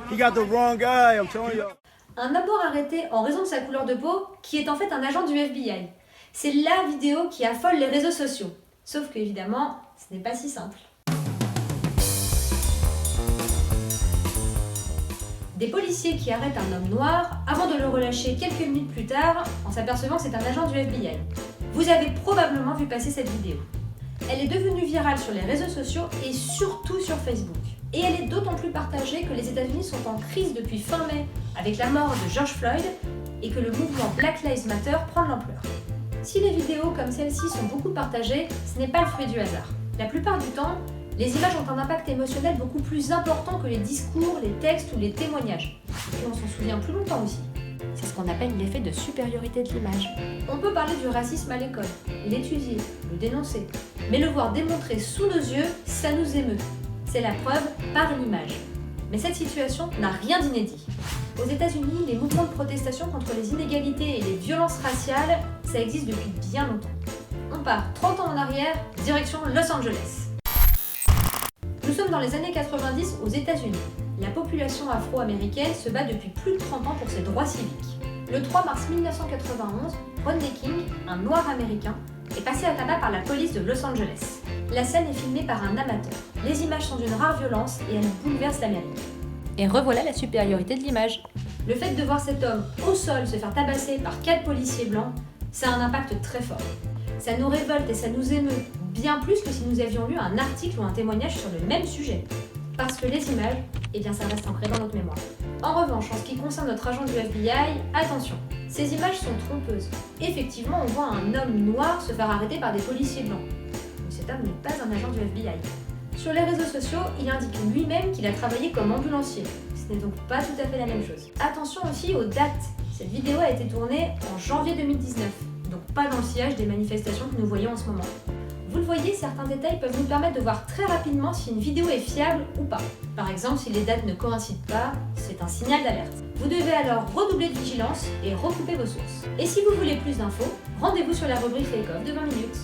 He got the wrong guy, I'm telling you. Un homme noir arrêté en raison de sa couleur de peau, qui est en fait un agent du FBI. C'est la vidéo qui affole les réseaux sociaux. Sauf que, évidemment, ce n'est pas si simple. Des policiers qui arrêtent un homme noir avant de le relâcher quelques minutes plus tard en s'apercevant que c'est un agent du FBI. Vous avez probablement vu passer cette vidéo. Elle est devenue virale sur les réseaux sociaux et surtout sur Facebook. Et elle est d'autant plus partagée que les États-Unis sont en crise depuis fin mai avec la mort de George Floyd et que le mouvement Black Lives Matter prend de l'ampleur. Si les vidéos comme celle-ci sont beaucoup partagées, ce n'est pas le fruit du hasard. La plupart du temps, les images ont un impact émotionnel beaucoup plus important que les discours, les textes ou les témoignages. Et on s'en souvient plus longtemps aussi. C'est ce qu'on appelle l'effet de supériorité de l'image. On peut parler du racisme à l'école, l'étudier, le dénoncer. Mais le voir démontré sous nos yeux, ça nous émeut. C'est la preuve par l'image. Mais cette situation n'a rien d'inédit. Aux États-Unis, les mouvements de protestation contre les inégalités et les violences raciales, ça existe depuis bien longtemps. On part 30 ans en arrière, direction Los Angeles. Nous sommes dans les années 90 aux États-Unis. La population afro-américaine se bat depuis plus de 30 ans pour ses droits civiques. Le 3 mars 1991, Rodney King, un noir américain, est passé à tabac par la police de Los Angeles. La scène est filmée par un amateur. Les images sont d'une rare violence et elles bouleversent l'Amérique. Et revoilà la supériorité de l'image. Le fait de voir cet homme au sol se faire tabasser par 4 policiers blancs, ça a un impact très fort. Ça nous révolte et ça nous émeut, bien plus que si nous avions lu un article ou un témoignage sur le même sujet. Parce que les images, eh bien ça reste ancré dans notre mémoire. En revanche, en ce qui concerne notre agent du FBI, attention, ces images sont trompeuses. Effectivement, on voit un homme noir se faire arrêter par des policiers blancs. Mais cet homme n'est pas un agent du FBI. Sur les réseaux sociaux, il indique lui-même qu'il a travaillé comme ambulancier. Ce n'est donc pas tout à fait la même chose. Attention aussi aux dates. Cette vidéo a été tournée en janvier 2019, donc pas dans le sillage des manifestations que nous voyons en ce moment. Vous le voyez, certains détails peuvent nous permettre de voir très rapidement si une vidéo est fiable ou pas. Par exemple, si les dates ne coïncident pas, c'est un signal d'alerte. Vous devez alors redoubler de vigilance et recouper vos sources. Et si vous voulez plus d'infos, rendez-vous sur la rubrique Fake Off de 20 minutes.